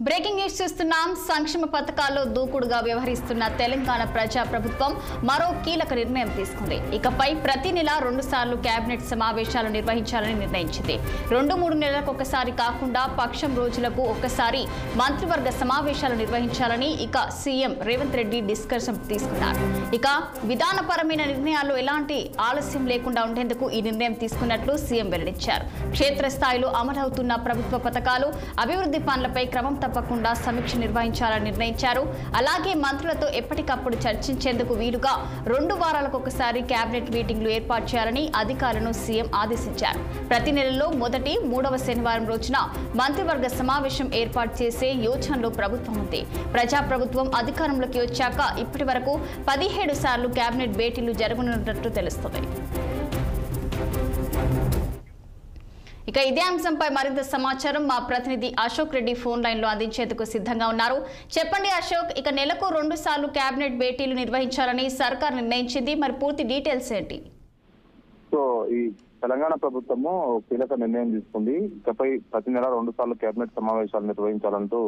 Breaking news చూస్తున్నాం. సంక్షేమ పథకాల్లో దూకుడుగా వ్యవహరిస్తున్న తెలంగాణ ప్రజా ప్రభుత్వం మరో కీలక నిర్ణయం తీసుకుంది. ఇకపై ప్రతి నెల 2 సార్లు కేబినెట్ సమావేశాలు నిర్వహించాలని నిర్ణయించింది. 2-3 నెలలకు ఒకసారి కాకుండా పక్షం రోజులకు ఒకసారి మంత్రివర్గ సమావేశాలు నిర్వహించాలని సీఎం రేవంత్ రెడ్డి డిస్కషన్ తీసుకున్నారు. విధానపరమైన నిర్ణయాల్లో ఎలాంటి ఆలస్యం లేకుండా ఉండేందుకు ఈ నిర్ణయం తీసుకున్నట్లు సీఎం వెల్లడించారు. క్షేత్రస్థాయిలో అమలవుతున్న ప్రభుత్వ పథకాలు, అభివృద్ధి పనులపై క్రమం తప్పకుండా సమీక్ష నిర్వహించాలని నిర్ణయించారు. అలాగే మంత్రులతో ఎప్పటికప్పుడు చర్చించేందుకు వీలుగా 2 వారాలకు ఒకసారి కేబినెట్ మీటింగ్లు ఏర్పాటు చేయాలని అధికారులను సీఎం ఆదేశించారు. ప్రతి నెలలో మొదటి 3వ శనివారం రోజున మంత్రివర్గ సమావేశం ఏర్పాటు చేసే యోచనలో ప్రభుత్వం ఉంది. ప్రజాప్రభుత్వం అధికారంలోకి వచ్చాక ఇప్పటి వరకు 17 సార్లు కేబినెట్ భేటీలు జరగనున్నట్లు తెలుస్తుంది. ఇదే అంశంపై మరింత సమాచారం మా ప్రతినిధి అశోక్ రెడ్డి ఫోన్ లైన్ లో అందించేందుకు సిద్ధంగా ఉన్నారు. చెప్పండి అశోక్, నెలకు 2 సార్లు కేబినెట్ భేటీలు నిర్వహించాలని సర్కార్ నిర్ణయించింది. మరి పూర్తి డీటెయిల్స్ ఏంటి? సో ఈ తెలంగాణ ప్రభుత్వము కీలక నిర్ణయం తీసుకుంది. ఇకపై ప్రతి నెల 2 సార్లు కేబినెట్ సమావేశాలు నిర్వహించాలంటూ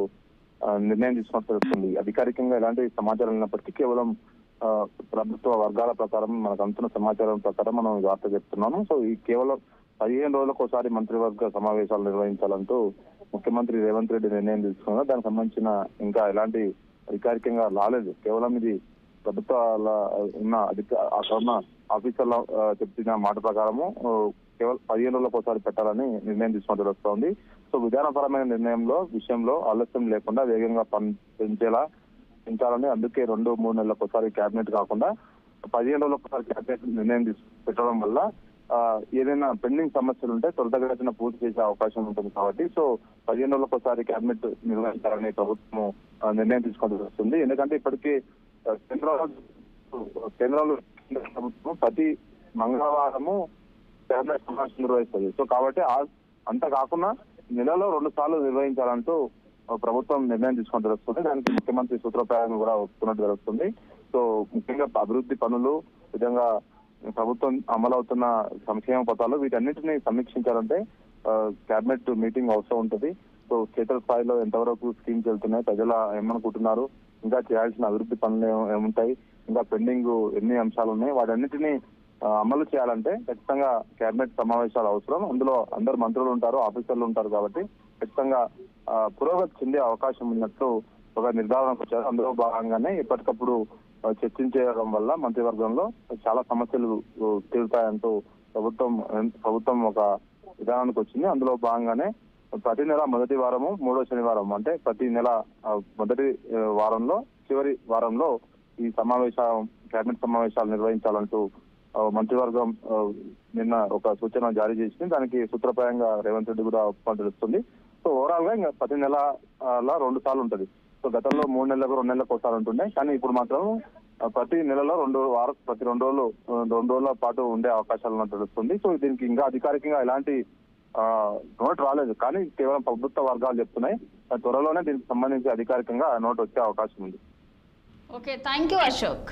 నిర్ణయం తీసుకున్నట్టు తెలుస్తుంది. అధికారికంగా ఎలాంటి సమాచారం ఉన్నప్పటికీ కేవలం ప్రభుత్వ వర్గాల ప్రకారం మనకు అందుతున్న సమాచారం ప్రకారం మనం వార్త చెప్తున్నాము. సో ఈ కేవలం 15 రోజులకు ఒకసారి మంత్రివర్గ సమావేశాలు నిర్వహించాలంటూ ముఖ్యమంత్రి రేవంత్ రెడ్డి నిర్ణయం తీసుకున్నారు. దానికి సంబంధించిన ఇంకా ఎలాంటి అధికారికంగా రాలేదు. కేవలం ఇది ప్రభుత్వాల ఉన్న ఆఫీసర్ల చెప్పిన మాట ప్రకారము కేవలం 15 రోజులకు ఒకసారి పెట్టాలని నిర్ణయం తీసుకున్నట్టు తెలుస్తోంది. సో విధానపరమైన విషయంలో ఆలస్యం లేకుండా వేగంగా పెంచాలని అందుకే 2-3 నెలలకు ఒకసారి కేబినెట్ కాకుండా 15 రోజులకు ఒకసారి కేబినెట్ నిర్ణయం పెట్టడం వల్ల ఏదైనా పెండింగ్ సమస్యలు ఉంటే త్వరితగతిన పూర్తి చేసే అవకాశం ఉంటుంది. కాబట్టి సో 15 రోజులకు ఒకసారి కేబినెట్ నిర్వహించాలని ప్రభుత్వం నిర్ణయం తీసుకోవాల్సి వస్తుంది. ఎందుకంటే ఇప్పటికీ కేంద్రంలో ప్రభుత్వం ప్రతి మంగళవారము కేబినెట్ సమావేశం నిర్వహిస్తుంది. సో కాబట్టి అంత కాకుండా నెలలో 2 సార్లు నిర్వహించాలంటూ ప్రభుత్వం నిర్ణయం తీసుకుని తెలుస్తుంది. దానికి ముఖ్యమంత్రి సూత్రప్రాయం కూడా ఒప్పుకున్నట్టు తెలుస్తుంది. సో ముఖ్యంగా అభివృద్ధి పనులు, విధంగా ప్రభుత్వం అమలవుతున్న సంక్షేమ పథకాలు వీటన్నిటిని సమీక్షించాలంటే కేబినెట్ మీటింగ్ అవసరం ఉంటుంది. సో క్షేత్ర స్థాయిలో ఎంతవరకు స్కీమ్స్ వెళ్తున్నాయి, ప్రజలు ఏమనుకుంటున్నారు, ఇంకా చేయాల్సిన అభివృద్ధి పనులు ఏముంటాయి, ఇంకా పెండింగ్ ఎన్ని అంశాలు ఉన్నాయి, వాటన్నిటిని అమలు చేయాలంటే ఖచ్చితంగా కేబినెట్ సమావేశాలు అవసరం. అందులో అందరు మంత్రులు ఉంటారు, ఆఫీసర్లు ఉంటారు. కాబట్టి ఖచ్చితంగా పురోగతి చెందే అవకాశం ఉన్నట్టు ఒక నిర్ధారణకు వచ్చారు. అందులో భాగంగానే ఎప్పటికప్పుడు చర్చించడం వల్ల మంత్రివర్గంలో చాలా సమస్యలు తీరుతాయంటూ ప్రభుత్వం ఒక విధానానికి వచ్చింది. అందులో భాగంగానే ప్రతి నెల మొదటి వారము 3వ శనివారం అంటే ప్రతి నెల మొదటి వారంలో చివరి వారంలో ఈ కేబినెట్ సమావేశాలు నిర్వహించాలంటూ మంత్రివర్గం నిన్న ఒక సూచన జారీ చేసింది. దానికి సూత్రప్రాయంగా రేవంత్ రెడ్డి కూడా ఒప్పుకొని తెలుస్తుంది. సో ఓవరాల్ గా ఇంకా ప్రతి నెల 2 సార్లు ఉంటుంది. సో గతంలో 3 నెలలకు 2 నెలలకు ఒకసారి ఉంటుండే, కానీ ఇప్పుడు మాత్రం ప్రతి నెలలో ప్రతి 2 రోజుల పాటు ఉండే అవకాశాలు ఉన్నట్టు తెలుస్తుంది. సో దీనికి ఇంకా అధికారికంగా ఎలాంటి నోట్ రాలేదు, కానీ కేవలం ప్రభుత్వ వర్గాలు చెప్తున్నాయి. త్వరలోనే దీనికి సంబంధించి అధికారికంగా నోట్ వచ్చే అవకాశం ఉంది. Okay, thank you Ashok.